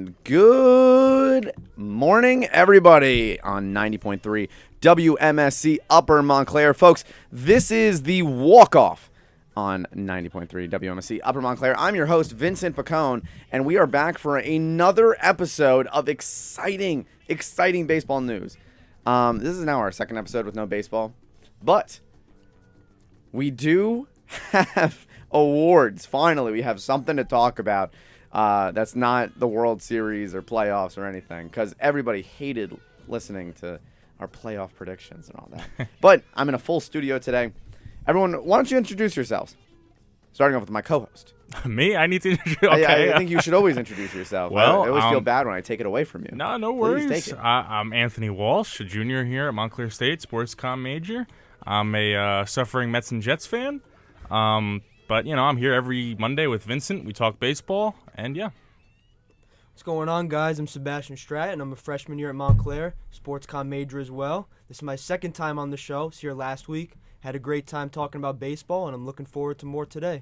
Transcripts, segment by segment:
And good morning, everybody, on 90.3 WMSC Upper Montclair. Folks, this is the Walkoff on 90.3 WMSC Upper Montclair. I'm your host, Vincent Pacone, and we are back for another episode of exciting baseball news. This is now our second episode with no baseball, but we do have awards. Finally, we have something to talk about. That's not the World Series or playoffs or anything, because everybody hated listening to our playoff predictions and all that. But I'm in a full studio today. Everyone, why don't you introduce yourselves? Starting off with my co-host. Me? I need to introduce. Okay. I think you should always introduce yourself. Well, I always feel bad when I take it away from you. No Please worries. take it. I'm Anthony Walsh, a junior here at Montclair State, sports comm major. I'm a suffering Mets and Jets fan. But, I'm here every Monday with Vincent. We talk baseball, and yeah. What's going on, guys? I'm Sebastian Stratton. I'm a freshman here at Montclair, sports comm major as well. This is my second time on the show. I was here last week. Had a great time talking about baseball, and I'm looking forward to more today.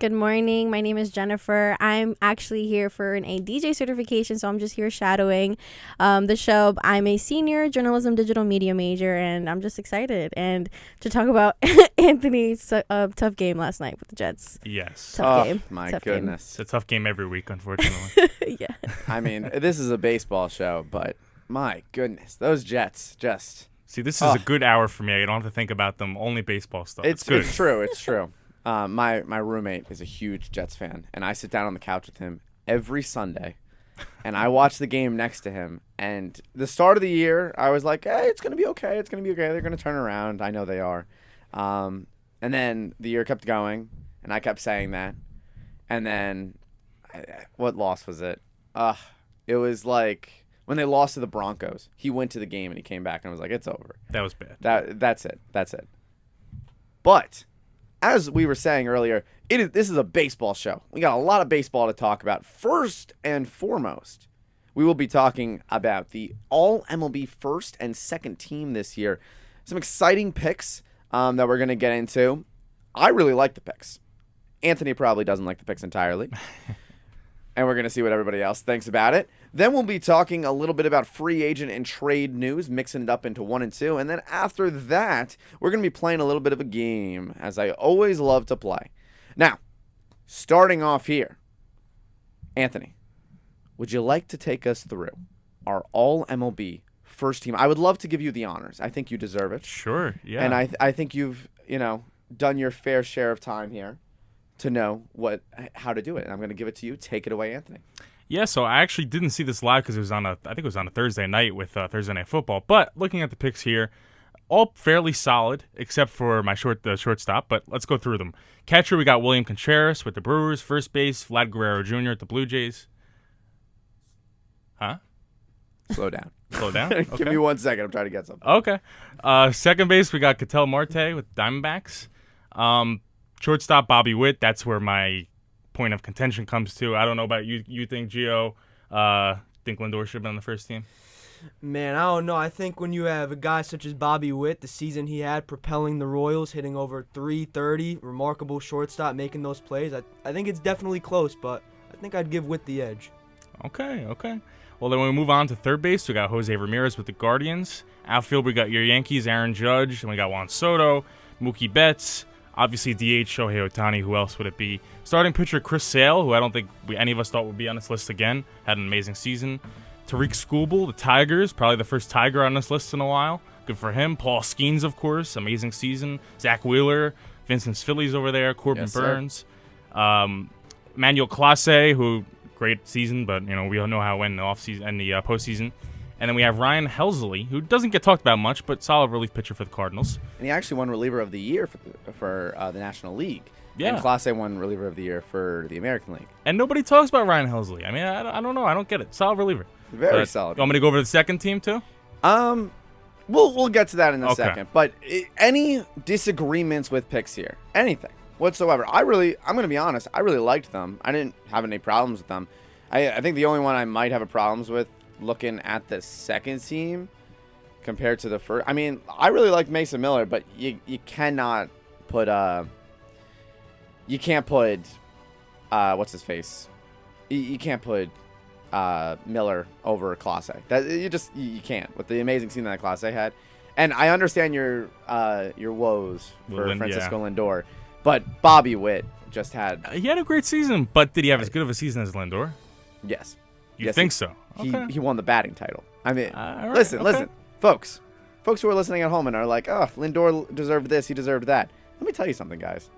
Good morning. My name is Jennifer. I'm actually here for an ADJ certification, so I'm just here shadowing the show. I'm a senior journalism digital media major, and I'm just excited and to talk about Anthony's tough game last night with the Jets. Yes. Tough game. My Tough goodness. It's a tough game every week, unfortunately. Yeah. I mean, this is a baseball show, but my goodness, those Jets just... See, this is a good hour for me. I don't have to think about them, only baseball stuff. It's good. It's true. It's true. My roommate is a huge Jets fan, and I sit down on the couch with him every Sunday, and I watch the game next to him. And the start of the year, I was like, hey, it's going to be okay. It's going to be okay. They're going to turn around. I know they are. And then the year kept going, and I kept saying that. And then what loss was it? It was like when they lost to the Broncos. He went to the game, and he came back, and I was like, it's over. That was bad. That's it. But as we were saying earlier, this is a baseball show. We got a lot of baseball to talk about. First and foremost, we will be talking about the All-MLB first and second team this year. Some exciting picks that we're going to get into. I really like the picks. Anthony probably doesn't like the picks entirely. And we're going to see what everybody else thinks about it. Then we'll be talking a little bit about free agent and trade news, mixing it up into 1 and 2. And then after that, we're going to be playing a little bit of a game, as I always love to play. Now, starting off here, Anthony, would you like to take us through our All-MLB first team? I would love to give you the honors. I think you deserve it. Sure, yeah. And I think you've, done your fair share of time here to know how to do it. And I'm going to give it to you. Take it away, Anthony. Yeah, so I actually didn't see this live because I think it was on a Thursday night with Thursday Night Football. But looking at the picks here, all fairly solid except for my shortstop. But let's go through them. Catcher, we got William Contreras with the Brewers. First base, Vlad Guerrero Jr. at the Blue Jays. Huh? Slow down. Slow down? Okay. Give me 1 second. I'm trying to get something. Okay. Second base, we got Ketel Marte with Diamondbacks. Shortstop, Bobby Witt. That's where my point of contention comes to. I don't know about you. You think Gio, think Lindor should have been on the first team? Man, I don't know. I think when you have a guy such as Bobby Witt, the season he had propelling the Royals, hitting over 330, remarkable shortstop, making those plays, I think it's definitely close, but I think I'd give Witt the edge. Okay. Well, then when we move on to third base, we got Jose Ramirez with the Guardians. Outfield, we got your Yankees, Aaron Judge, and we got Juan Soto, Mookie Betts. Obviously, DH, Shohei Ohtani. Who else would it be? Starting pitcher, Chris Sale, who I don't think any of us thought would be on this list again. Had an amazing season. Tariq Skubal, the Tigers. Probably the first Tiger on this list in a while. Good for him. Paul Skeens, of course. Amazing season. Zach Wheeler. Vincent's Phillies over there. Corbin Burns. Manuel Clase, who, great season, but we all know how it went in the offseason and the postseason. And then we have Ryan Helsley, who doesn't get talked about much, but solid relief pitcher for the Cardinals. And he actually won reliever of the year for the National League. Yeah. And Clase won reliever of the year for the American League. And nobody talks about Ryan Helsley. I mean, I don't know. I don't get it. Solid reliever. Very solid. You want me to go over to the second team, too? We'll get to that in a second. But any disagreements with picks here? Anything whatsoever? I'm going to be honest. I really liked them. I didn't have any problems with them. I think the only one I might have a problems with looking at the second team compared to the first. I mean, I really like Mason Miller, but you cannot put what's his face? You can't put Miller over Clase. That you can't with the amazing season that Clase had. And I understand your woes for Francisco Lindor, but Bobby Witt just had. He had a great season, but did he have as good of a season as Lindor? Yes. You think so? Okay. He won the batting title. I mean, right, listen, folks who are listening at home and are like, oh, Lindor deserved this, he deserved that. Let me tell you something, guys.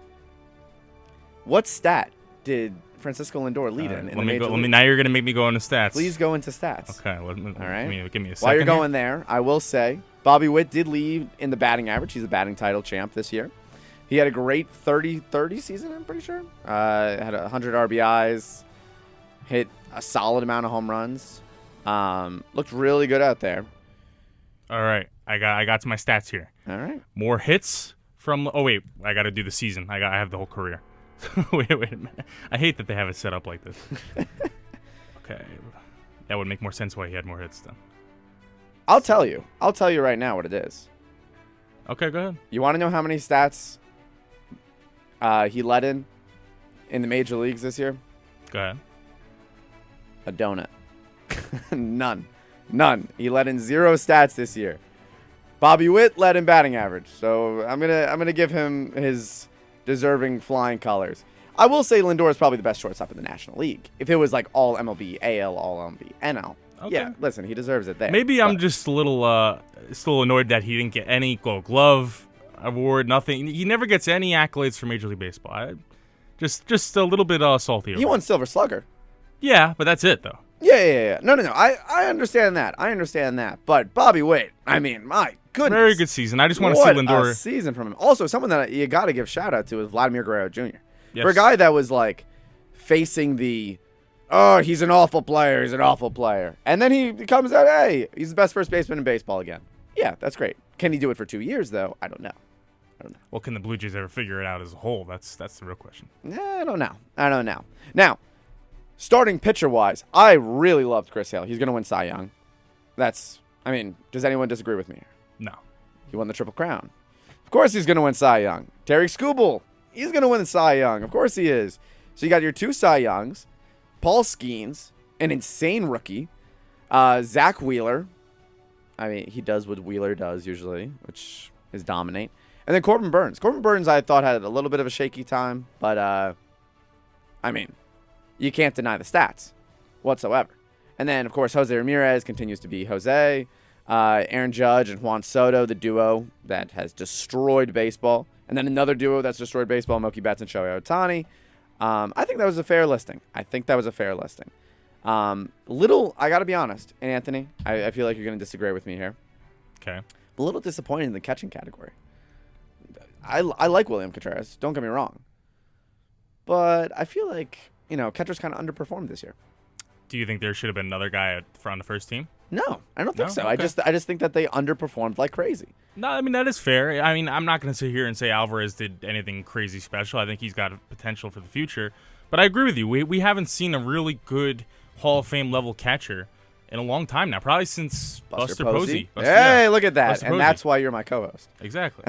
What stat did Francisco Lindor lead in the Major League? Now you're going to make me go into stats. Please go into stats. Okay. All right. Give me a second. While you're going there, I will say Bobby Witt did lead in the batting average. He's a batting title champ this year. He had a great 30-30 season, I'm pretty sure. Had 100 RBIs, hit a solid amount of home runs. Looked really good out there. All right. I got to my stats here. All right. More hits from. Oh wait, I got to do the season. I have the whole career. wait a minute. I hate that they have it set up like this. Okay, that would make more sense why he had more hits then. I'll tell you right now what it is. Okay, go ahead. You want to know how many stats he led in the major leagues this year? Go ahead. A donut. None. He led in 0 stats this year. Bobby Witt led in batting average, so I'm gonna give him his deserving flying colors. I will say Lindor is probably the best shortstop in the National League. If it was like all MLB, AL, all MLB, NL, yeah, listen, he deserves it there. Maybe I'm just a little still annoyed that he didn't get any Gold Glove award, nothing. He never gets any accolades for Major League Baseball. Just a little bit salty. He won Silver Slugger. Yeah, but that's it though. Yeah. No. I understand that. But Bobby Witt, I mean, my goodness. Very good season. I just want to see Lindor. What a season from him. Also, someone that you got to give shout out to is Vladimir Guerrero Jr. Yes. For a guy that was like facing the, oh, he's an awful player. And then he comes out, hey, he's the best first baseman in baseball again. Yeah, that's great. Can he do it for 2 years, though? I don't know. Well, can the Blue Jays ever figure it out as a whole? That's the real question. I don't know. Now, starting pitcher-wise, I really loved Chris Hale. He's going to win Cy Young. Does anyone disagree with me? No. He won the Triple Crown. Of course he's going to win Cy Young. Terry Skubal, he's going to win the Cy Young. Of course he is. So you got your 2 Cy Youngs, Paul Skeens, an insane rookie, Zach Wheeler. I mean, he does what Wheeler does usually, which is dominate. And then Corbin Burns. Corbin Burns, I thought, had a little bit of a shaky time, but, you can't deny the stats whatsoever. And then, of course, Jose Ramirez continues to be Jose. Aaron Judge and Juan Soto, the duo that has destroyed baseball. And then another duo that's destroyed baseball, Mookie Betts and Shohei Ohtani. I think that was a fair listing. I got to be honest, and Anthony, I feel like you're going to disagree with me here. Okay. A little disappointed in the catching category. I like William Contreras, don't get me wrong. But I feel like, catchers kind of underperformed this year. Do you think there should have been another guy on the first team? No, I don't think so. Okay. I just think that they underperformed like crazy. No, I mean, that is fair. I mean, I'm not going to sit here and say Alvarez did anything crazy special. I think he's got potential for the future. But I agree with you. We haven't seen a really good Hall of Fame level catcher in a long time now, probably since Buster Posey. Hey, look at that. Buster and Posey. That's why you're my co-host. Exactly.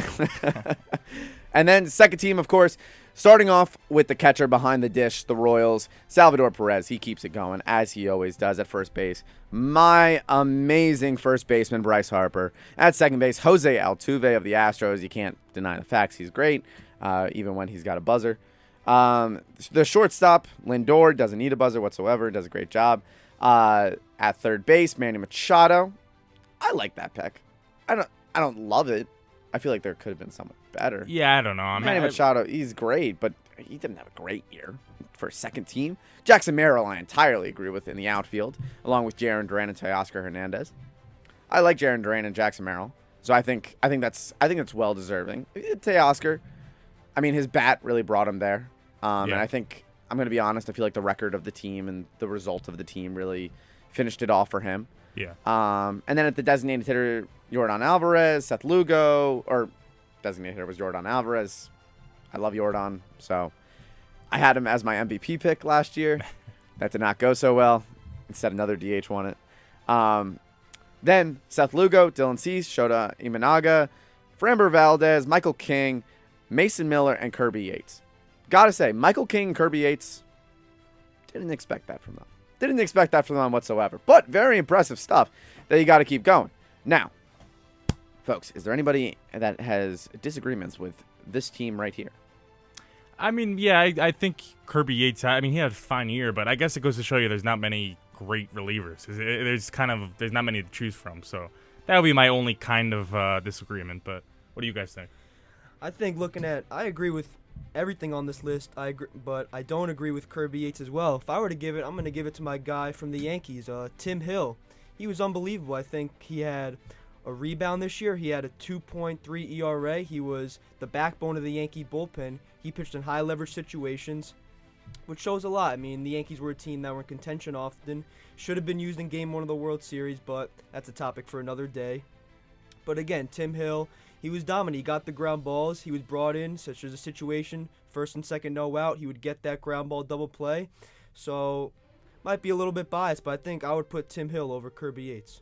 And then second team, of course, starting off with the catcher behind the dish, the Royals, Salvador Perez. He keeps it going, as he always does at first base. My amazing first baseman, Bryce Harper. At second base, Jose Altuve of the Astros. You can't deny the facts. He's great, even when he's got a buzzer. The shortstop, Lindor, doesn't need a buzzer whatsoever. Does a great job. At third base, Manny Machado. I like that pick. I don't love it. I feel like there could have been someone better. Yeah, I don't know. Manny Machado, he's great, but he didn't have a great year for a second team. Jackson Merrill, I entirely agree with in the outfield, along with Jarren Duran and Teoscar Hernandez. I like Jarren Duran and Jackson Merrill, so I think that's well deserving. Teoscar, I mean, his bat really brought him there, and I think I'm going to be honest. I feel like the record of the team and the result of the team really finished it off for him. Yeah. And then at the designated hitter, Yordan Alvarez, Seth Lugo, or designated hitter was Yordan Alvarez. I love Yordan, so I had him as my MVP pick last year. That did not go so well. Instead, another DH won it. Then Seth Lugo, Dylan Cease, Shota Imanaga, Framber Valdez, Michael King, Mason Miller, and Kirby Yates. Gotta say, Michael King and Kirby Yates, didn't expect that from them. Didn't expect that from them whatsoever. But very impressive stuff that you got to keep going. Now, folks, is there anybody that has disagreements with this team right here? I mean, yeah, I think Kirby Yates. I mean, he had a fine year, but I guess it goes to show you there's not many great relievers. There's not many to choose from. So that would be my only kind of disagreement. But what do you guys think? I think I agree with everything on this list. I agree, but I don't agree with Kirby Yates as well. If I were to give it, I'm going to give it to my guy from the Yankees, Tim Hill. He was unbelievable. I think he had a rebound this year. He had a 2.3 ERA. He was the backbone of the Yankee bullpen. He pitched in high leverage situations, which shows a lot. I mean, the Yankees were a team that were in contention often. Should have been used in Game 1 of the World Series, but that's a topic for another day. But again, Tim Hill, he was dominant. He got the ground balls. He was brought in, such as a situation, first and second no out. He would get that ground ball double play. So, might be a little bit biased, but I think I would put Tim Hill over Kirby Yates.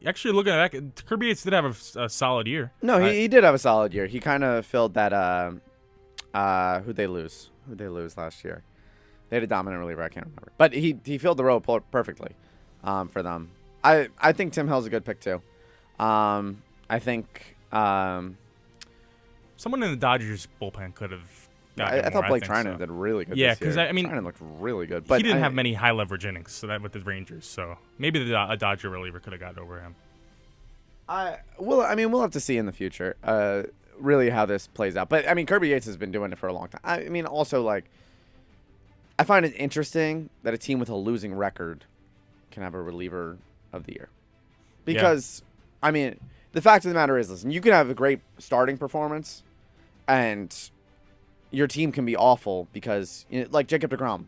Actually, looking at that, Kirby Yates did have a solid year. No, he did have a solid year. He kind of filled that. Who'd they lose? Who'd they lose last year? They had a dominant reliever. I can't remember, but he filled the role perfectly for them. I think Tim Hill's a good pick too. I think someone in the Dodgers bullpen could have. I thought Blake Trinan did really good. Yeah, because I mean, Trinan looked really good, but he didn't have many high leverage innings, so that with the Rangers. So maybe a Dodger reliever could have gotten over him. We'll have to see in the future, really how this plays out. But I mean, Kirby Yates has been doing it for a long time. I mean, also like, I find it interesting that a team with a losing record can have a reliever of the year, because I mean, the fact of the matter is, listen, you can have a great starting performance, and your team can be awful because, like Jacob deGrom,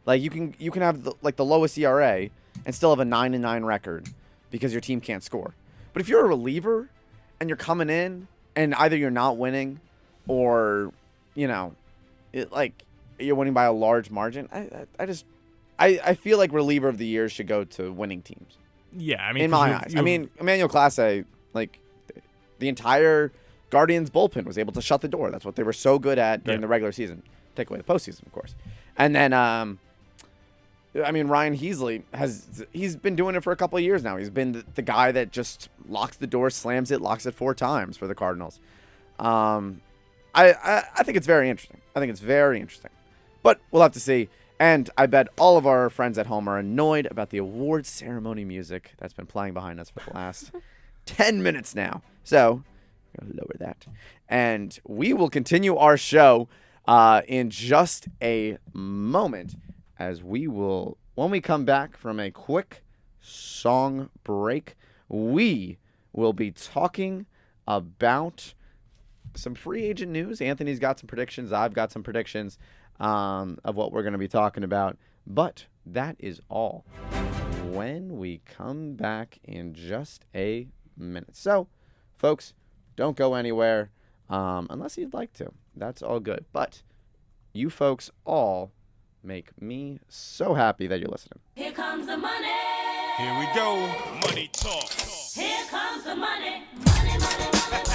like you can have the lowest ERA and still have a 9-9 record because your team can't score. But if you're a reliever and you're coming in and either you're not winning or you're winning by a large margin, I feel like reliever of the year should go to winning teams. Yeah, I mean, in my eyes, I mean, Emmanuel Clase, like the entire Guardians bullpen was able to shut the door. That's what they were so good at during the regular season. Take away the postseason, of course. And then, I mean, Ryan Heasley he's been doing it for a couple of years now. He's been the guy that just locks the door, slams it, locks it 4 times for the Cardinals. I think it's very interesting. But we'll have to see. And I bet all of our friends at home are annoyed about the awards ceremony music that's been playing behind us for the last 10 minutes now. So lower that, and we will continue our show in just a moment, as when we come back from a quick song break, we will be talking about some free agent news. Anthony's got some predictions. I've got some predictions of what we're going to be talking about, but that is all when we come back in just a minute. So, folks, don't go anywhere unless you'd like to. That's all good. But you folks all make me so happy that you're listening. Here comes the money. Here we go. Money talk. Here comes the money. Money, money, money, money.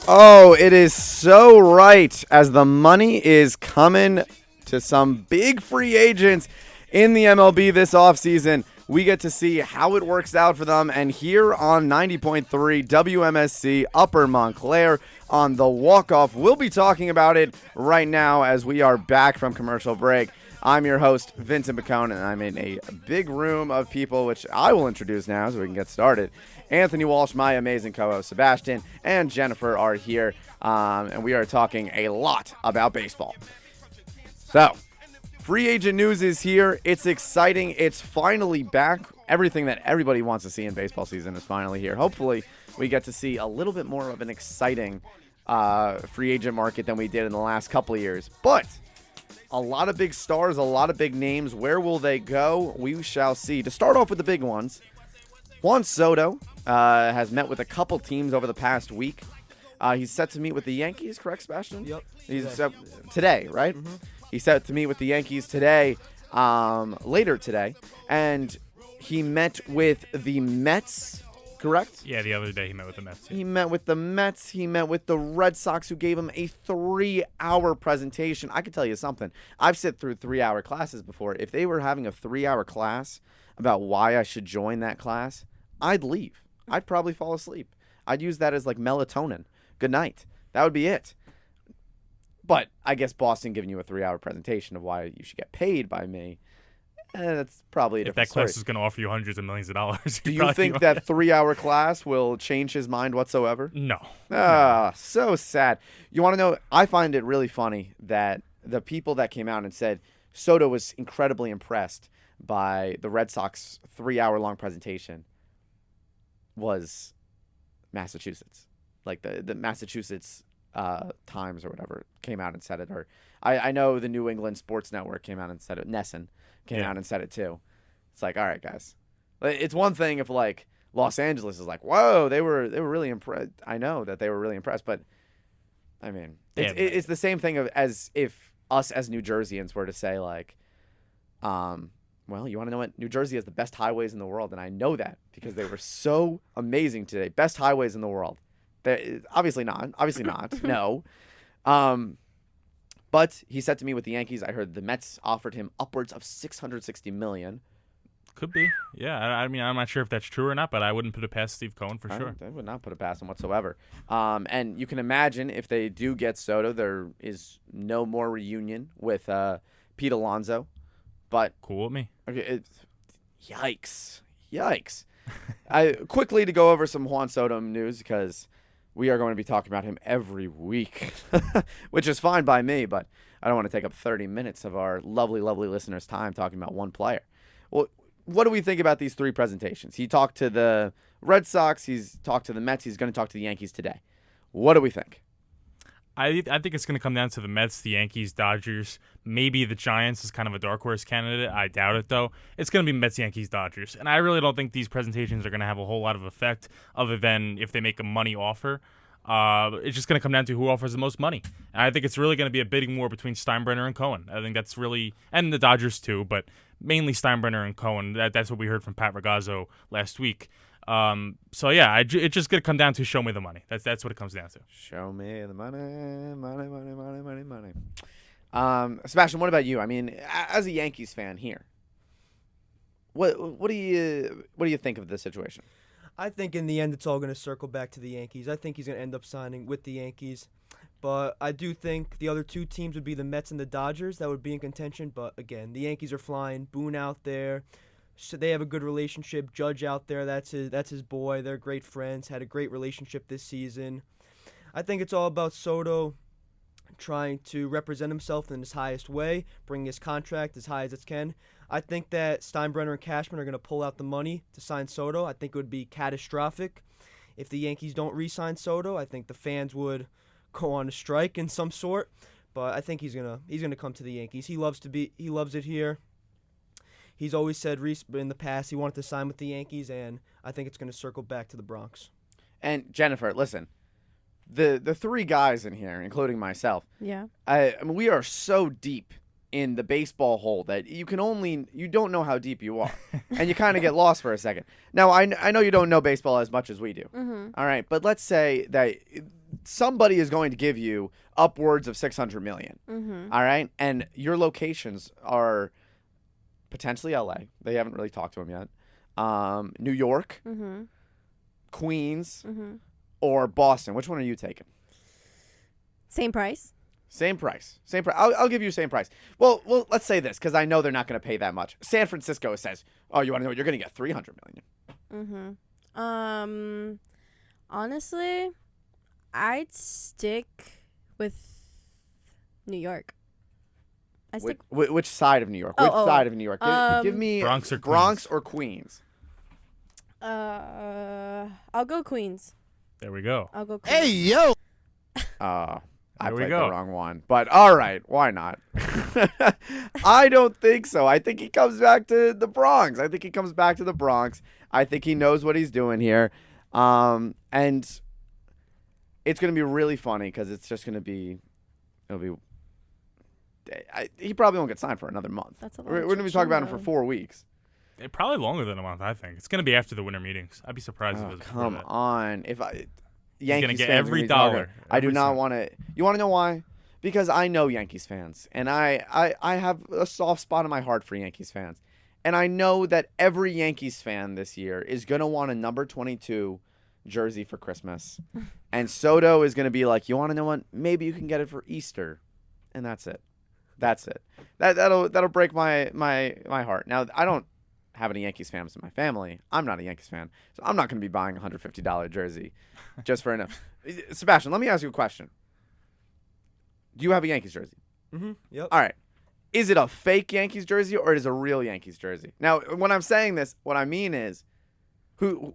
Oh, it is so right, as the money is coming to some big free agents in the MLB this offseason. We get to see how it works out for them. And here on 90.3 WMSC Upper Montclair on the Walkoff, we'll be talking about it right now as we are back from commercial break. I'm your host, Vincent McCone, and I'm in a big room of people, which I will introduce now so we can get started. Anthony Walsh, my amazing co-host, Sebastian, and Jennifer are here, and we are talking a lot about baseball. So, free agent news is here. It's exciting. It's finally back. Everything that everybody wants to see in baseball season is finally here. Hopefully, we get to see a little bit more of an exciting free agent market than we did in the last couple of years. But a lot of big stars, a lot of big names. Where will they go? We shall see. To start off with the big ones, Juan Soto has met with a couple teams over the past week. He's set to meet with the Yankees, correct, Sebastian? Yep. He's today, right? Mm-hmm. He's set to meet with the Yankees today, later today. And he met with the Mets correct? Yeah, the other day he met with the Mets. He met with the Mets. He met with the Red Sox, who gave him a 3-hour presentation. I could tell you something. I've sit through 3-hour classes before. If they were having a 3-hour class about why I should join that class, I'd leave. I'd probably fall asleep. I'd use that as like melatonin. Good night. That would be it. But I guess Boston giving you a 3-hour presentation of why you should get paid by me, that's probably a If different that class story. is going to offer you hundreds of millions of dollars, Do you think that 3-hour class will change his mind whatsoever? No. Ah, so sad. You want to know? I find it really funny that the people that came out and said Soto was incredibly impressed by the Red Sox 3-hour-long presentation was Massachusetts. Like the Massachusetts Times or whatever came out and said it. Or I know the New England Sports Network came out and said it. Nesson came out and said it too. It's like, all right, guys. It's one thing if like Los Angeles is like, whoa, they were really impressed. I know that they were really impressed, but I mean, it's the same thing as if us as New Jerseyans were to say like, well, you want to know what? New Jersey has the best highways in the world, and I know that because they were so amazing today. Best highways in the world. Obviously not. Obviously not. No. But he said to me with the Yankees, I heard the Mets offered him upwards of $660 million. Could be. Yeah. I mean, I'm not sure if that's true or not, but I wouldn't put it past Steve Cohen for sure. I would not put it past him whatsoever. And you can imagine if they do get Soto, there is no more reunion with Pete Alonso. But Cool with me. okay, yikes. Quickly to go over some Juan Soto news because we are going to be talking about him every week, which is fine by me, but I don't want to take up 30 minutes of our lovely, lovely listeners' time talking about one player. Well, what do we think about these 3 presentations? He talked to the Red Sox. He's talked to the Mets. He's going to talk to the Yankees today. What do we think? I think it's going to come down to the Mets, the Yankees, Dodgers. Maybe the Giants is kind of a dark horse candidate. I doubt it, though. It's going to be Mets, Yankees, Dodgers. And I really don't think these presentations are going to have a whole lot of effect other than if they make a money offer. It's just going to come down to who offers the most money. And I think it's really going to be a bidding war between Steinbrenner and Cohen. I think that's really – and the Dodgers, too, but mainly Steinbrenner and Cohen. That's what we heard from Pat Ragazzo last week. So yeah, it's just gonna come down to show me the money. That's what it comes down to. Show me the money. Sebastian, what about you? I mean, as a Yankees fan here, what do you think of this situation? I think in the end it's all going to circle back to the Yankees. I think he's going to end up signing with the Yankees. But I do think the other 2 teams would be the Mets and the Dodgers that would be in contention. But again, the Yankees are flying. Boone out there. So they have a good relationship. Judge out there, that's his boy. They're great friends. Had a great relationship this season. I think it's all about Soto trying to represent himself in his highest way, bring his contract as high as it can. I think that Steinbrenner and Cashman are going to pull out the money to sign Soto. I think it would be catastrophic if the Yankees don't re-sign Soto. I think the fans would go on a strike in some sort. But I think he's gonna come to the Yankees. He loves it here. He's always said in the past he wanted to sign with the Yankees, and I think it's going to circle back to the Bronx. And Jennifer, listen, the 3 guys in here, including myself, Yeah. I mean, we are so deep in the baseball hole that you don't know how deep you are, and you kind of get lost for a second. Now, I know you don't know baseball as much as we do. Mm-hmm. All right, but let's say that somebody is going to give you upwards of $600 million. Mm-hmm. All right, and your locations are potentially LA. They haven't really talked to him yet. New York, Mm-hmm. Queens, Mm-hmm. or Boston. Which one are you taking? Same price. Same price. I'll give you same price. Well, let's say this because I know they're not going to pay that much. San Francisco says, "Oh, you want to know what you're going to get? $300 million." Mm-hmm. Honestly, I'd stick with New York. Which side of New York? Oh, Side of New York? Give me Bronx or Bronx or Queens. I'll go Queens. There we go. I'll go Queens. yo. I There we played go. the wrong one, but all right, why not? I don't think so. I think he comes back to the Bronx. I think he knows what he's doing here, and it's going to be really funny because it's just going to be, he probably won't get signed for another month. That's a lot We're of going to be talking about him for chichingo. 4 weeks. Probably longer than a month, I think. It's going to be after the winter meetings. I'd be surprised if it was before Come that. on. If I gonna Yankees get fans are every gonna be talking- dollar, I do every not cent. want to. You want to know why? Because I know Yankees fans, and I have a soft spot in my heart for Yankees fans. And I know that every Yankees fan this year is going to want a number 22 jersey for Christmas. And Soto is going to be like, you want to know what? Maybe you can get it for Easter. And that's it. That's it. That'll break my heart. Now, I don't have any Yankees fans in my family. I'm not a Yankees fan. So I'm not going to be buying a $150 jersey just for enough. Sebastian, let me ask you a question. Do you have a Yankees jersey? Mm-hmm. Yep. All right. Is it a fake Yankees jersey or is it a real Yankees jersey? Now, when I'm saying this, what I mean is, what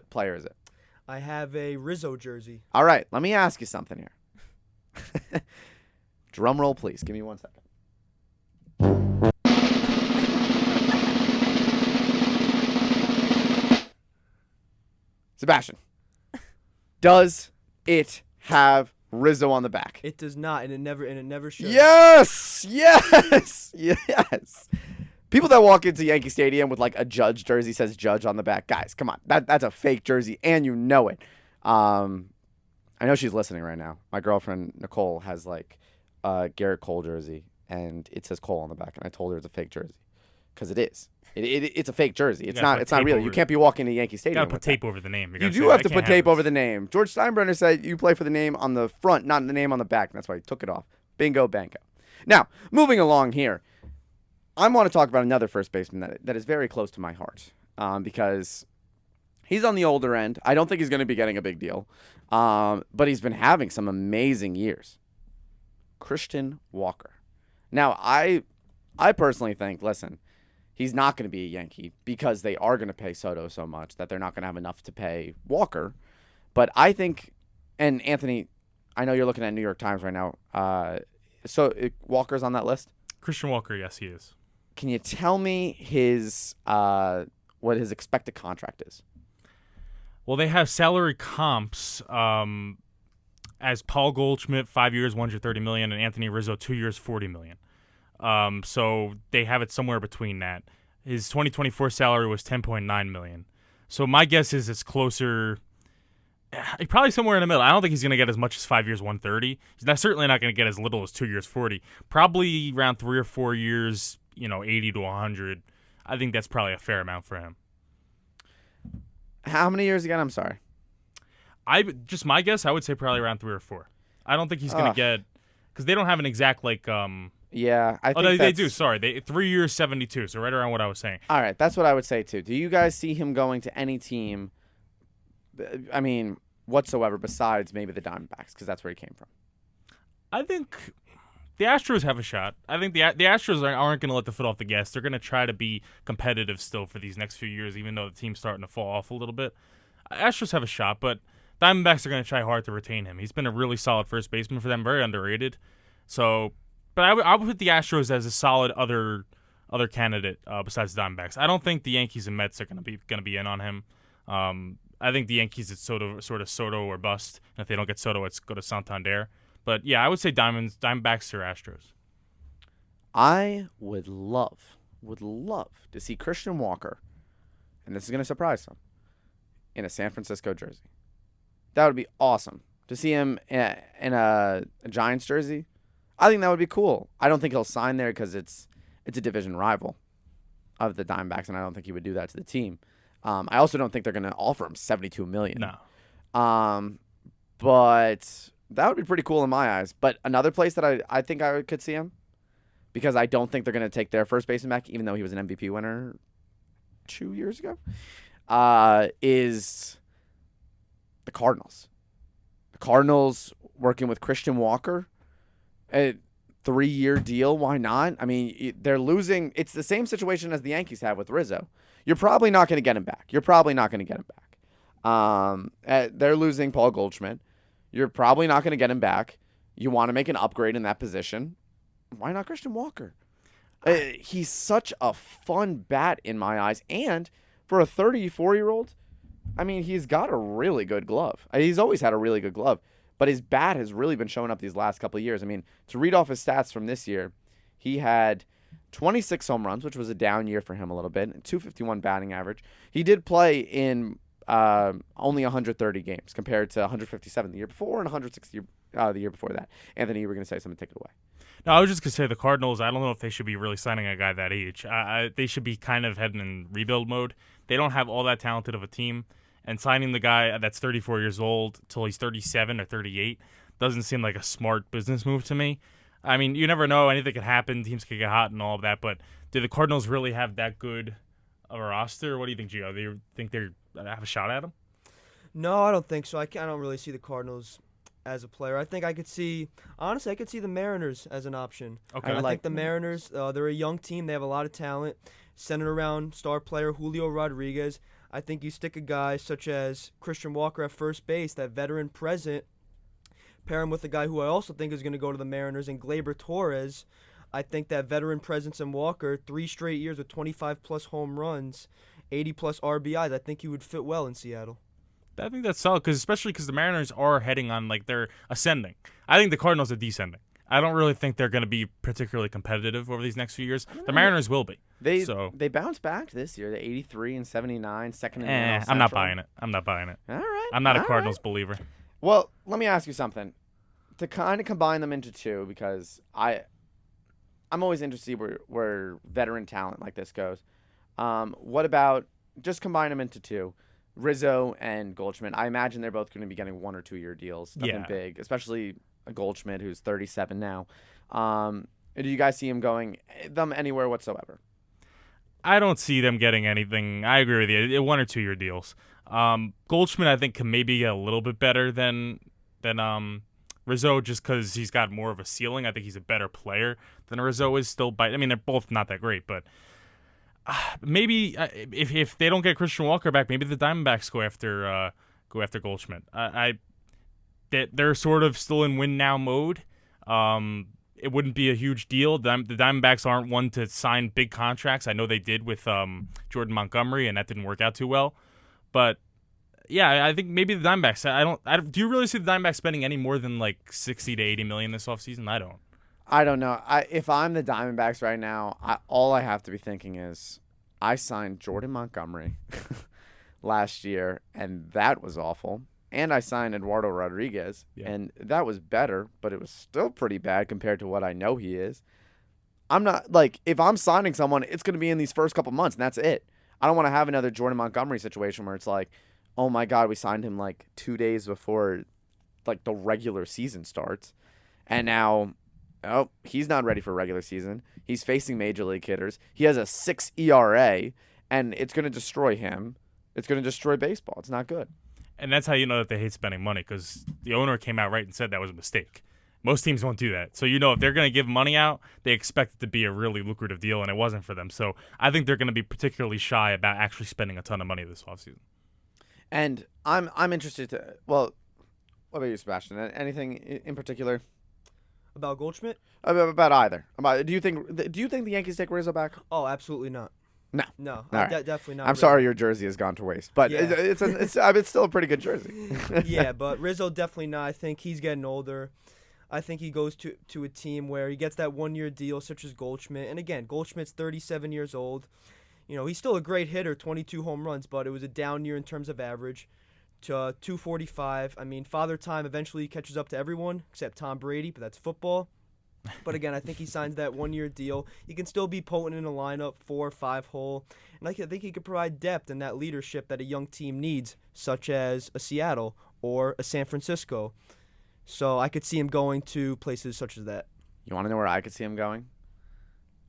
player is it? I have a Rizzo jersey. All right, let me ask you something here. Drum roll, please. Give me 1 second. Sebastian, does it have Rizzo on the back? It does not, and it never should. Yes! Yes! Yes! People that walk into Yankee Stadium with like a Judge jersey says Judge on the back. Guys, come on. That's a fake jersey, and you know it. I know she's listening right now. My girlfriend, Nicole, has like a Garrett Cole jersey, and it says Cole on the back, and I told her it's a fake jersey. Because it is. It's a fake jersey. It's not real. You can't be walking to Yankee You Stadium got to put tape over the name. You do have to put tape over the name. George Steinbrenner said you play for the name on the front, not the name on the back. And that's why he took it off. Bingo, bango. Now, moving along here, I want to talk about another first baseman that is very close to my heart because he's on the older end. I don't think he's going to be getting a big deal, but he's been having some amazing years. Christian Walker. Now, I personally think, listen, he's not going to be a Yankee because they are going to pay Soto so much that they're not going to have enough to pay Walker. But I think, and Anthony, I know you're looking at New York Times right now. Walker's on that list? Christian Walker, yes, he is. Can you tell me what his expected contract is? Well, they have salary comps as Paul Goldschmidt, 5 years, $130 million, and Anthony Rizzo, 2 years, $40 million. So they have it somewhere between that. His 2024 salary was $10.9 million. So my guess is it's closer, probably somewhere in the middle. I don't think he's going to get as much as 5 years, $130. He's certainly not going to get as little as 2 years, $40. Probably around 3 or 4 years, $80 to $100. I think that's probably a fair amount for him. How many years again? I'm sorry. Just my guess, I would say probably around 3 or 4. I don't think he's going to get, because they don't have an exact Yeah, I think they do. Sorry, 3 years, 72. So right around what I was saying. All right, that's what I would say too. Do you guys see him going to any team? I mean, whatsoever besides maybe the Diamondbacks, because that's where he came from. I think the Astros have a shot. I think the Astros aren't going to let the foot off the gas. They're going to try to be competitive still for these next few years, even though the team's starting to fall off a little bit. Astros have a shot, but Diamondbacks are going to try hard to retain him. He's been a really solid first baseman for them, very underrated. So. But I would put the Astros as a solid other candidate besides the Diamondbacks. I don't think the Yankees and Mets are going to be in on him. I think the Yankees it's sort of Soto or bust. And if they don't get Soto, it's go to Santander. But yeah, I would say Diamondbacks or Astros. I would love to see Christian Walker, and this is going to surprise some, in a San Francisco jersey. That would be awesome to see him in a Giants jersey. I think that would be cool. I don't think he'll sign there because it's a division rival of the Diamondbacks, and I don't think he would do that to the team. I also don't think they're going to offer him $72 million. No. But that would be pretty cool in my eyes. But another place that I think I could see him, because I don't think they're going to take their first baseman back, even though he was an MVP winner 2 years ago, is the Cardinals. The Cardinals working with Christian Walker. A 3-year deal, why not? I mean, they're losing. It's the same situation as the Yankees have with Rizzo. You're probably not going to get him back. They're losing Paul Goldschmidt. You're probably not going to get him back. You want to make an upgrade in that position. Why not Christian Walker? He's such a fun bat in my eyes. And for a 34-year-old, I mean, he's got a really good glove. He's always had a really good glove. But his bat has really been showing up these last couple of years. I mean, to read off his stats from this year, he had 26 home runs, which was a down year for him a little bit, 251 batting average. He did play in only 130 games compared to 157 the year before and 160 the year before that. Anthony, you were going to say something. Take it away. No, I was just going to say the Cardinals, I don't know if they should be really signing a guy that age. They should be kind of heading in rebuild mode. They don't have all that talented of a team, and signing the guy that's 34 years old till he's 37 or 38 doesn't seem like a smart business move to me. I mean, you never know. Anything could happen. Teams could get hot and all of that, but do the Cardinals really have that good of a roster? What do you think, Gio? Do you think they have a shot at him? No, I don't think so. I don't really see the Cardinals as a player. I think I could see the Mariners as an option. Okay. I think the Mariners, they're a young team. They have a lot of talent. Centered around star player Julio Rodriguez. I think you stick a guy such as Christian Walker at first base, that veteran present, pair him with a guy who I also think is going to go to the Mariners, and Gleyber Torres. I think that veteran presence in Walker, 3 straight years with 25-plus home runs, 80-plus RBIs, I think he would fit well in Seattle. I think that's solid, especially because the Mariners are heading on, like, they're ascending. I think the Cardinals are descending. I don't really think they're going to be particularly competitive over these next few years. The Mariners will be. They bounced back this year. The 83 and 79, second in the NL Central. I'm not buying it. All right. I'm not a all Cardinals right. believer. Well, let me ask you something. To kind of combine them into two, because I'm always interested where veteran talent like this goes. What about just combine them into two? Rizzo and Goldschmidt. I imagine they're both going to be getting 1 or 2 year deals. Nothing big, especially a Goldschmidt who's 37 now. Do you guys see him going them anywhere whatsoever? I don't see them getting anything. I agree with you. 1 or 2 year deals. Goldschmidt, I think, can maybe get a little bit better than Rizzo, just because he's got more of a ceiling. I think he's a better player than Rizzo is still. I mean, they're both not that great, but maybe if they don't get Christian Walker back, maybe the Diamondbacks go after Goldschmidt. They're sort of still in win now mode. It wouldn't be a huge deal. The Diamondbacks aren't one to sign big contracts. I know they did with Jordan Montgomery, and that didn't work out too well. But yeah, I think maybe the Diamondbacks. Do you really see the Diamondbacks spending any more than like 60 to 80 million this offseason? I don't. I don't know. If I'm the Diamondbacks right now, all I have to be thinking is I signed Jordan Montgomery last year, and that was awful. And I signed Eduardo Rodriguez, and that was better, but it was still pretty bad compared to what I know he is. I'm not, like, if I'm signing someone, it's going to be in these first couple months, and that's it. I don't want to have another Jordan Montgomery situation where it's like, oh, my God, we signed him, like, 2 days before, like, the regular season starts. And now, he's not ready for regular season. He's facing major league hitters. He has a 6 ERA, and it's going to destroy him. It's going to destroy baseball. It's not good. And that's how you know that they hate spending money, because the owner came out right and said that was a mistake. Most teams won't do that. So if they're going to give money out, they expect it to be a really lucrative deal, and it wasn't for them. So I think they're going to be particularly shy about actually spending a ton of money this offseason. And I'm interested to – well, what about you, Sebastian? Anything in particular? About Goldschmidt? About either. Do you think the Yankees take Rizzo back? Oh, absolutely not. No. Right. Definitely not. I'm sorry your jersey has gone to waste, but Yeah. it's still a pretty good jersey. Yeah, but Rizzo definitely not. I think he's getting older. I think he goes to a team where he gets that 1 year deal, such as Goldschmidt. And again, Goldschmidt's 37 years old. He's still a great hitter, 22 home runs, but it was a down year in terms of average to 245. I mean, Father Time eventually catches up to everyone except Tom Brady, but that's football. But again, I think he signs that 1 year deal. He can still be potent in a lineup, 4 or 5 hole. And I think he could provide depth and that leadership that a young team needs, such as a Seattle or a San Francisco. So I could see him going to places such as that. You want to know where I could see him going?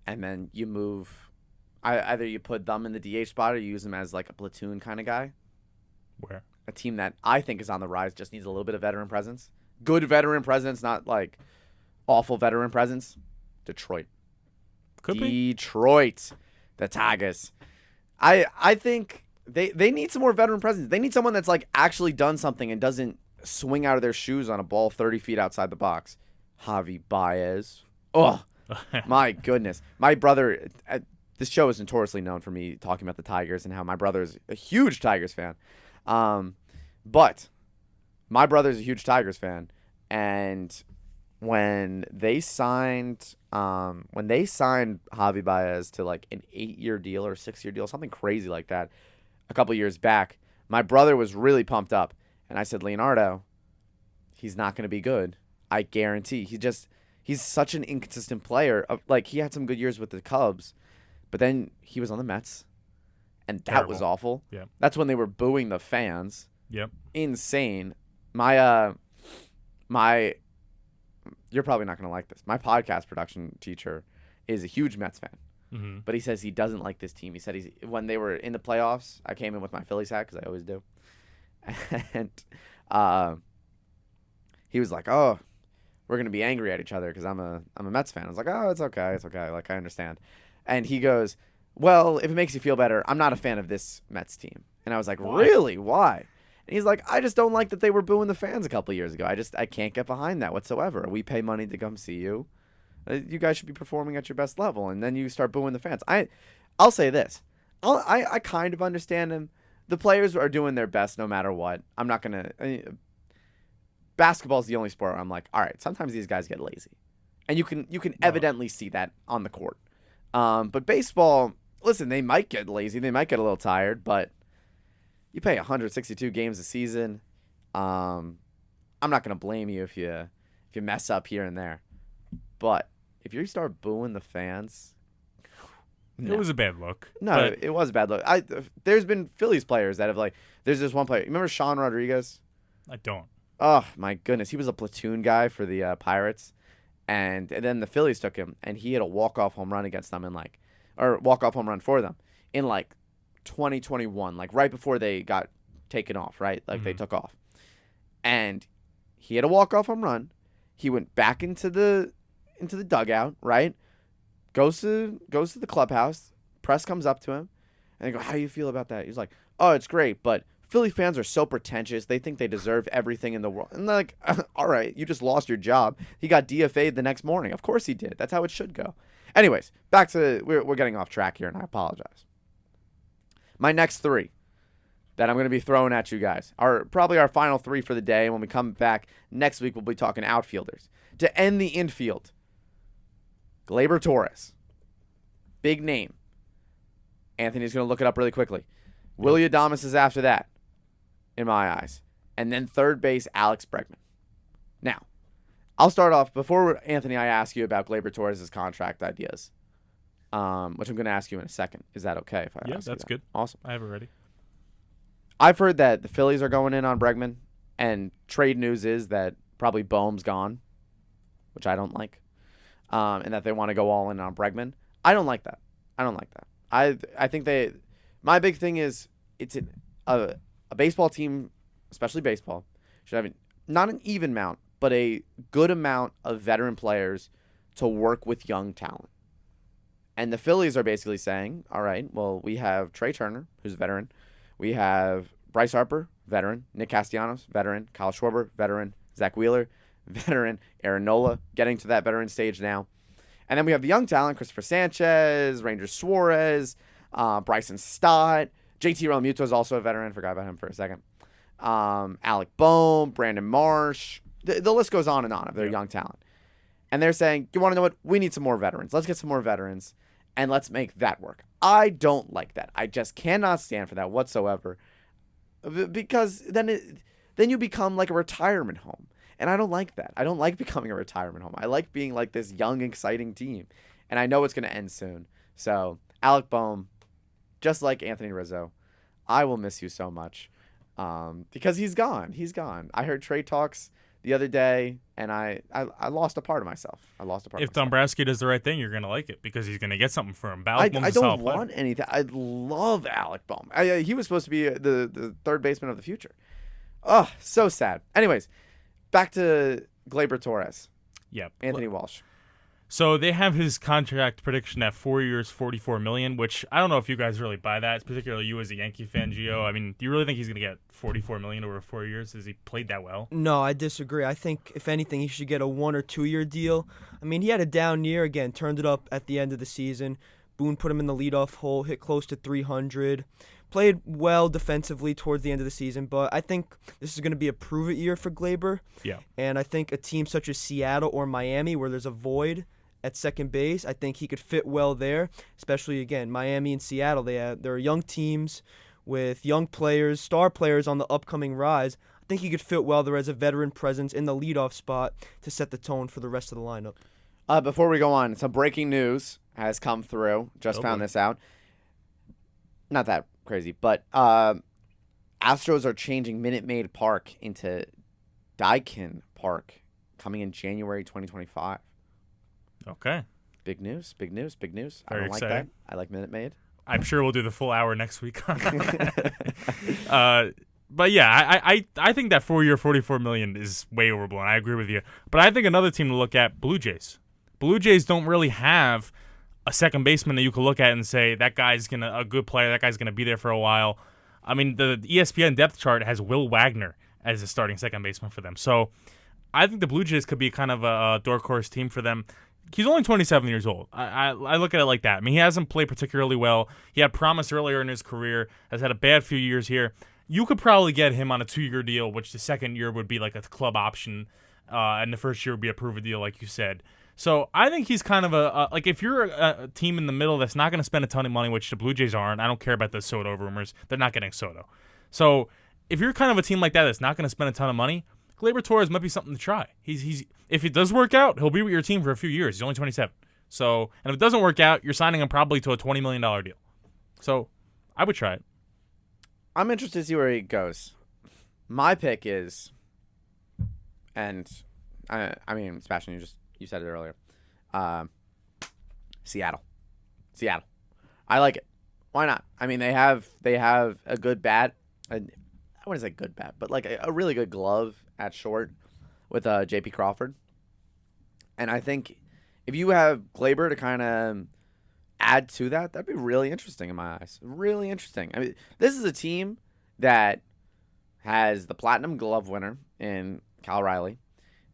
And then you move. Either you put them in the DH spot or you use them as like a platoon kind of guy. Where? A team that I think is on the rise, just needs a little bit of veteran presence. Good veteran presence, not like awful veteran presence. Detroit. Could be. Detroit. The Tigers. I think they need some more veteran presence. They need someone that's like actually done something and doesn't swing out of their shoes on a ball 30 feet outside the box. Javi Baez. Oh, my goodness. My brother, this show is notoriously known for me talking about the Tigers and how my brother is a huge Tigers fan. But my brother's a huge Tigers fan, and when they signed Javi Baez to like an 8-year deal or 6-year deal, something crazy like that, a couple years back, my brother was really pumped up, and I said, Leonardo, he's not going to be good. I guarantee. He's such an inconsistent player. Like, he had some good years with the Cubs, but then he was on the Mets, and that was Terrible. awful. Yeah. That's when they were booing the fans. Yep. Insane. You're probably not going to like this. My podcast production teacher is a huge Mets fan, Mm-hmm. but he says he doesn't like this team. He said when they were in the playoffs, I came in with my Phillies hat because I always do, and he was like, "Oh, we're gonna be angry at each other because I'm a Mets fan." I was like, "Oh, it's okay, like I understand," and he goes, "Well, if it makes you feel better, I'm not a fan of this Mets team," and I was like, Why? "Really? Why?" And he's like, I just don't like that they were booing the fans a couple of years ago. I can't get behind that whatsoever. We pay money to come see you. You guys should be performing at your best level, and then you start booing the fans. I'll say this. I kind of understand him. The players are doing their best no matter what. I'm not going to... Basketball's the only sport where I'm like, all right, sometimes these guys get lazy. And you can evidently see that on the court. But baseball, listen, they might get lazy. They might get a little tired, but... You pay 162 games a season. I'm not gonna blame you if you mess up here and there, but if you start booing the fans, no. It was a bad look. No, but it was a bad look. There's been Phillies players that have there's this one player. You remember Sean Rodriguez? I don't. Oh my goodness, he was a platoon guy for the Pirates, and then the Phillies took him, and he had a walk-off home run against them walk-off home run for them in 2021, right before they got taken off, right? They took off. And he had a walk-off home run. He went back into the dugout, right? Goes to the clubhouse. Press comes up to him, and they go, "How do you feel about that?" He's like, "Oh, it's great, but Philly fans are so pretentious. They think they deserve everything in the world." And they're like, "All right, you just lost your job." He got DFA'd the next morning. Of course he did. That's how it should go. Anyways, back to we're getting off track here, and I apologize. My next three that I'm going to be throwing at you guys are probably our final three for the day. And when we come back next week, we'll be talking outfielders. To end the infield, Gleyber Torres. Big name. Anthony's going to look it up really quickly. Willie Adames is after that, in my eyes. And then third base, Alex Bregman. Now, I'll start off. Before, Anthony, I ask you about Gleyber Torres' contract ideas. Which I'm going to ask you in a second. Is that okay if I ask you that's that? good. Awesome. I have it ready. I've heard that the Phillies are going in on Bregman, and trade news is that probably Bohm's gone, which I don't like, and that they want to go all in on Bregman. I don't like that. I think my big thing is a baseball team, especially baseball, should have not an even amount, but a good amount of veteran players to work with young talent. And the Phillies are basically saying, all right, well, we have Trey Turner, who's a veteran. We have Bryce Harper, veteran. Nick Castellanos, veteran. Kyle Schwarber, veteran. Zach Wheeler, veteran. Aaron Nola, getting to that veteran stage now. And then we have the young talent, Christopher Sanchez, Ranger Suarez, Bryson Stott. JT Realmuto is also a veteran. Forgot about him for a second. Alec Bohm, Brandon Marsh. The list goes on and on of their young talent. And they're saying, you want to know what? We need some more veterans. Let's get some more veterans, and let's make that work. I don't like that. I just cannot stand for that whatsoever, because then you become like a retirement home, and I don't like that. I don't like becoming a retirement home. I like being like this young, exciting team, and I know it's going to end soon. So, Alec Bohm, just like Anthony Rizzo, I will miss you so much, because he's gone. He's gone. I heard trade talks the other day, and I lost a part of myself. If Dombrowski does the right thing, you're going to like it because he's going to get something for him. I don't want anything. I love Alec Bohm. He was supposed to be the third baseman of the future. Oh, so sad. Anyways, back to Gleyber Torres. Yep. Anthony Walsh. So they have his contract prediction at 4 years, $44 million, which I don't know if you guys really buy that, particularly you as a Yankee fan, Gio. I mean, do you really think he's going to get $44 million over 4 years? Has he played that well? No, I disagree. I think, if anything, he should get a 1 or 2 year deal. I mean, he had a down year, again, turned it up at the end of the season. Boone put him in the leadoff hole, hit close to 300. Played well defensively towards the end of the season, but I think this is going to be a prove-it year for Glaber. Yeah. And I think a team such as Seattle or Miami, where there's a void at second base, I think he could fit well there, especially, again, Miami and Seattle. They're young teams with young players, star players on the upcoming rise. I think he could fit well there as a veteran presence in the leadoff spot to set the tone for the rest of the lineup. Before we go on, some breaking news has come through. Just found this out. Not that crazy, but Astros are changing Minute Maid Park into Daikin Park coming in January 2025. Okay. Big news, big news, big news. Very I don't exciting. like that. I like Minute Maid. I'm sure we'll do the full hour next week. But yeah, I think that 4-year, $44 million is way overblown. I agree with you. But I think another team to look at, Blue Jays. Blue Jays don't really have a second baseman that you can look at and say that guy's a good player. That guy's gonna be there for a while. I mean, the ESPN depth chart has Will Wagner as the starting second baseman for them. So I think the Blue Jays could be kind of a dark horse team for them. He's only 27 years old. I look at it like that. I mean, he hasn't played particularly well. He had promise earlier in his career, has had a bad few years here. You could probably get him on a 2-year deal, which the second year would be like a club option, and the first year would be a prove-it deal, like you said. So I think he's kind of like if you're a team in the middle that's not going to spend a ton of money, which the Blue Jays aren't. I don't care about the Soto rumors. They're not getting Soto. So if you're kind of a team like that that's not going to spend a ton of money, Gleyber Torres might be something to try. He's if it does work out, he'll be with your team for a few years. He's only 27. So, and if it doesn't work out, you're signing him probably to a $20 million deal. So I would try it. I'm interested to see where he goes. My pick is, and I mean, Sebastian, you said it earlier. Seattle. I like it. Why not? I mean, they have a good bat. I wouldn't say good bat, but like a really good glove at short with J.P. Crawford. And I think if you have Gleyber to kind of add to that, that'd be really interesting in my eyes. Really interesting. I mean, this is a team that has the Platinum Glove winner in Cal Riley.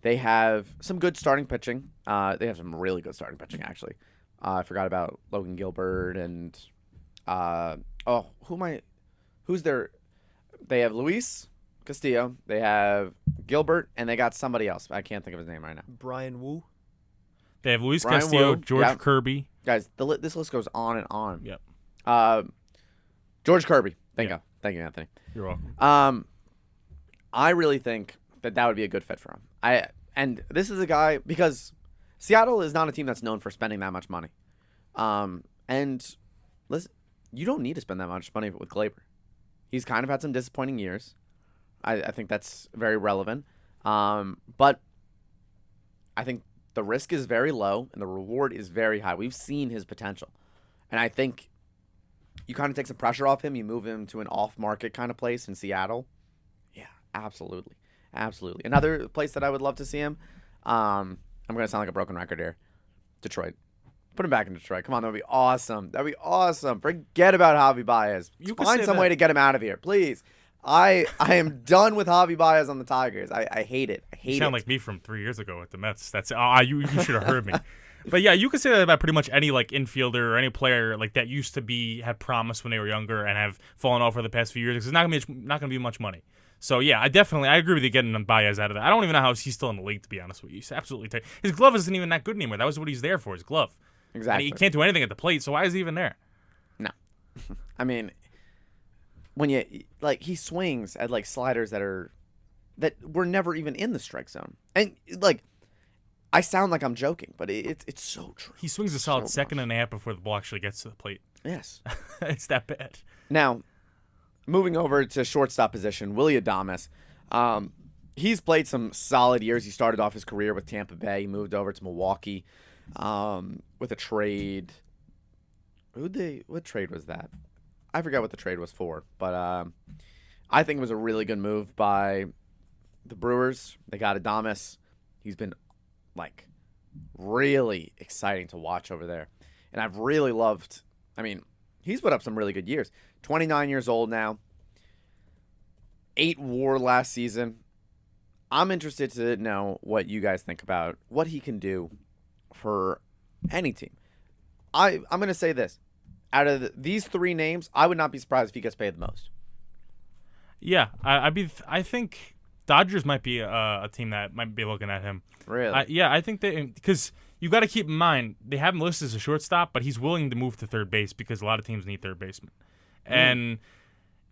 They have some good starting pitching. They have some really good starting pitching, actually. I forgot about Logan Gilbert and who's their? They have Luis Castillo. They have Gilbert, and they got somebody else. I can't think of his name right now. Brian Wu. They have Luis Brian Castillo, Wu, George yep. Kirby. Guys, this list goes on and on. Yep. George Kirby. Thank Yeah. you. Thank you, Anthony. You're welcome. I really think that would be a good fit for him. And this is a guy, because Seattle is not a team that's known for spending that much money. And listen, you don't need to spend that much money with Gleyber. He's kind of had some disappointing years. I think that's very relevant. But I think the risk is very low and the reward is very high. We've seen his potential. And I think you kind of take some pressure off him. You move him to an off-market kind of place in Seattle. Yeah, absolutely. Absolutely. Another place that I would love to see him, I'm going to sound like a broken record here, Detroit. Put him back in Detroit. Come on, that would be awesome. That would be awesome. Forget about Javi Baez. You could Find say some that. way to get him out of here, please. I am done with Javi Baez on the Tigers. I hate it. I hate You it. sound like me from 3 years ago at the Mets. That's you should have heard me. But yeah, you could say that about pretty much any like infielder or any player like that used to have promise when they were younger and have fallen off for the past few years because it's not gonna be much money. So yeah, I agree with you getting Baez out of that. I don't even know how he's still in the league, to be honest with you. He's absolutely his glove isn't even that good anymore. That was what he's there for, his glove. Exactly. And he can't do anything at the plate, so why is he even there? No. I mean, when he swings at like sliders that were never even in the strike zone. And like, I sound like I'm joking, but it's so true. He swings a solid So second much. and a half before the ball actually gets to the plate. Yes. It's that bad. Now, moving over to shortstop position, Willy Adames. He's played some solid years. He started off his career with Tampa Bay. He moved over to Milwaukee with a trade. What trade was that? I forgot what the trade was for, but I think it was a really good move by the Brewers. They got Adames. He's been like really exciting to watch over there, and I've really loved. I mean, he's put up some really good years. 29 years old now. 8 WAR last season. I'm interested to know what you guys think about what he can do for any team. I'm going to say this. Out of these three names, I would not be surprised if he gets paid the most. Yeah, I think Dodgers might be a team that might be looking at him. Really? Yeah, I think because you got to keep in mind they have him listed as a shortstop, but he's willing to move to third base because a lot of teams need third baseman. And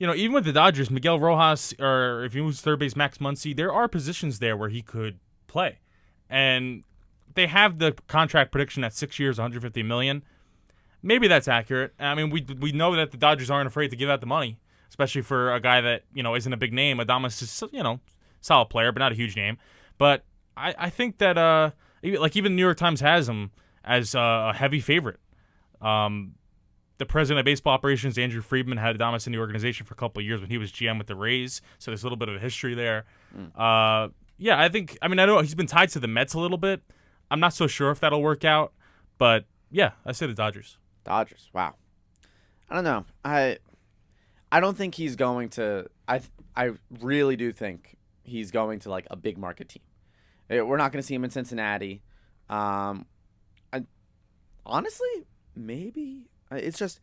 even with the Dodgers, Miguel Rojas, or if he moves to third base, Max Muncy, there are positions there where he could play, and they have the contract prediction at 6 years, $150 million. Maybe that's accurate. I mean, we know that the Dodgers aren't afraid to give out the money, especially for a guy that isn't a big name. Adames is solid player, but not a huge name. But I think that even the New York Times has him as a heavy favorite. The president of baseball operations, Andrew Friedman, had Adames in the organization for a couple of years when he was GM with the Rays, so there's a little bit of a history there. Yeah, I know he's been tied to the Mets a little bit. I'm not so sure if that'll work out, but yeah, I say the Dodgers. Dodgers. Wow. I don't know. I don't think he's going to. I really do think he's going to like a big market team. We're not going to see him in Cincinnati. Honestly, maybe. It's just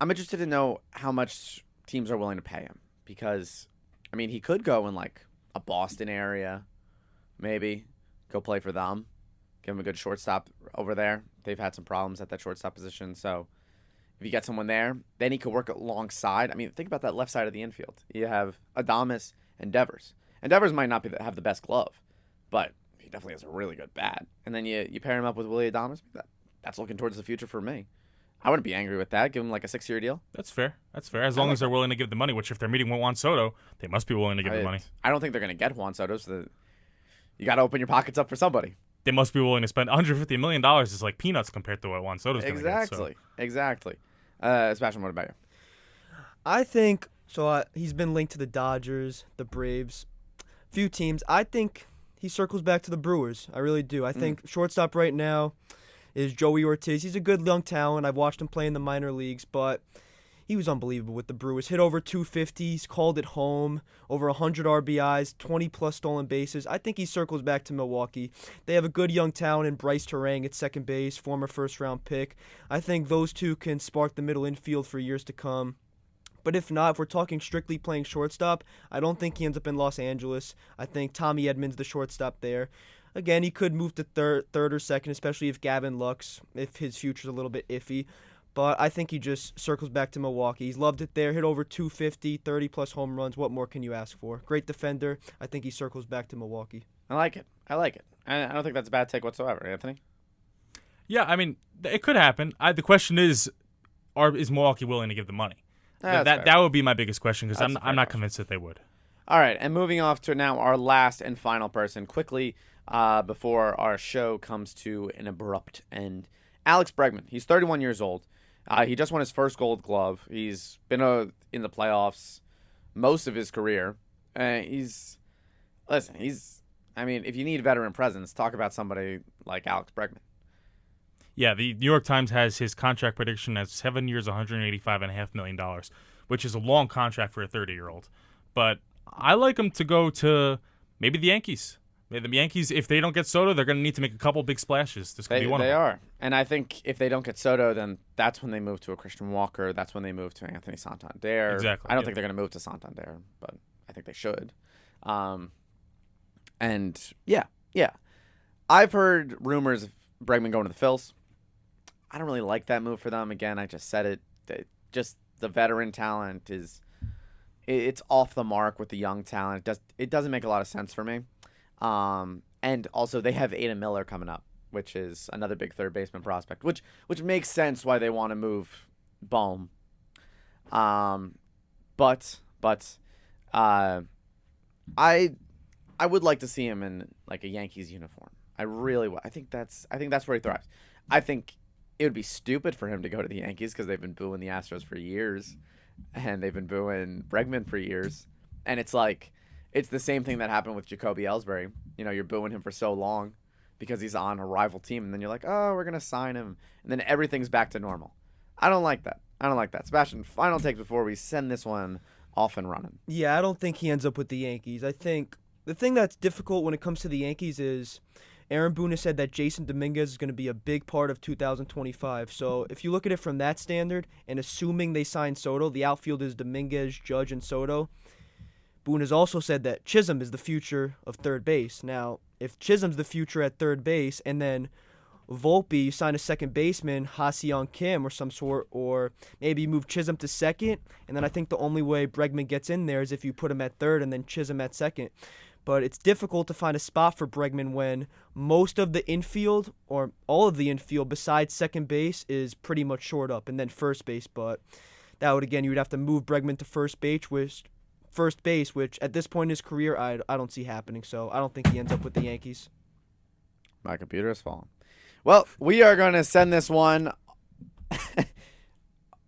I'm interested to know how much teams are willing to pay him because, he could go in like a Boston area, maybe go play for them, give him a good shortstop over there. They've had some problems at that shortstop position, so if you get someone there, then he could work alongside. Think about that left side of the infield. You have Adames and Devers. And Devers might not have the best glove, but he definitely has a really good bat. And then you pair him up with Willie Adames. That's looking towards the future for me. I wouldn't be angry with that. Give him like a 6-year deal. That's fair. As long as they're willing to give the money, which if they're meeting with Juan Soto, they must be willing to give the money. I don't think they're going to get Juan Soto, so you got to open your pockets up for somebody. They must be willing to spend $150 million is like peanuts compared to what Juan Soto's going to get. Exactly. Sebastian, what about you? I think so. He's been linked to the Dodgers, the Braves, few teams. I think he circles back to the Brewers. I really do. I think shortstop right now is Joey Ortiz. He's a good young talent. I've watched him play in the minor leagues, but he was unbelievable with the Brewers. Hit over 250. He's called it home. Over 100 RBIs, 20-plus stolen bases. I think he circles back to Milwaukee. They have a good young talent in Bryce Terang at second base, former first-round pick. I think those two can spark the middle infield for years to come. But if not, if we're talking strictly playing shortstop, I don't think he ends up in Los Angeles. I think Tommy Edmonds, the shortstop there. Again, he could move to third or second, especially if Gavin Lux, if his future's a little bit iffy. But I think he just circles back to Milwaukee. He's loved it there, hit over 250, 30-plus home runs. What more can you ask for? Great defender. I think he circles back to Milwaukee. I like it. I don't think that's a bad take whatsoever, Anthony. Yeah, it could happen. The question is Milwaukee willing to give the money? That would be my biggest question because I'm not convinced that they would. All right, and moving off to now our last and final person, quickly before our show comes to an abrupt end. Alex Bregman. He's 31 years old. He just won his first Gold Glove. He's been in the playoffs most of his career. If you need veteran presence, talk about somebody like Alex Bregman. Yeah, the New York Times has his contract prediction at 7 years, $185.5 million, which is a long contract for a 30-year-old. But I like him to go to maybe the Yankees. The Yankees, if they don't get Soto, they're going to need to make a couple big splashes. This could be one of them. They are. And I think if they don't get Soto, then that's when they move to a Christian Walker. That's when they move to Anthony Santander. Exactly. I don't think they're going to move to Santander, but I think they should. And yeah. I've heard rumors of Bregman going to the Phils. I don't really like that move for them. Again, I just said it. Just the veteran talent it's off the mark with the young talent. It doesn't make a lot of sense for me. And also they have Adam Miller coming up, which is another big third baseman prospect, which makes sense why they want to move Bohm. But I would like to see him in like a Yankees uniform. I really would. I think that's where he thrives. I think it would be stupid for him to go to the Yankees because they've been booing the Astros for years, and they've been booing Bregman for years, and it's like. It's the same thing that happened with Jacoby Ellsbury. You're booing him for so long because he's on a rival team, and then you're like, oh, we're going to sign him, and then everything's back to normal. I don't like that. Sebastian, final take before we send this one off and running. Yeah, I don't think he ends up with the Yankees. I think the thing that's difficult when it comes to the Yankees is Aaron Boone has said that Jason Dominguez is going to be a big part of 2025. So if you look at it from that standard, and assuming they sign Soto, the outfield is Dominguez, Judge, and Soto. Boone has also said that Chisholm is the future of third base. Now, if Chisholm's the future at third base, and then Volpe, you sign a second baseman, Ha-Seong Kim or some sort, or maybe you move Chisholm to second, and then I think the only way Bregman gets in there is if you put him at third and then Chisholm at second. But it's difficult to find a spot for Bregman when most of the infield, or all of the infield besides second base, is pretty much short up, and then first base. But that would, again, you would have to move Bregman to first base, which at this point in his career, I don't see happening. So I don't think he ends up with the Yankees. My computer has fallen. Well, we are going to send this one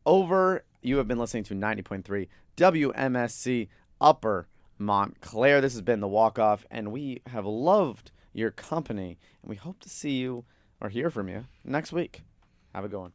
over. You have been listening to 90.3 WMSC Upper Montclair. This has been the Walkoff, and we have loved your company, and we hope to see you or hear from you next week. Have a good one.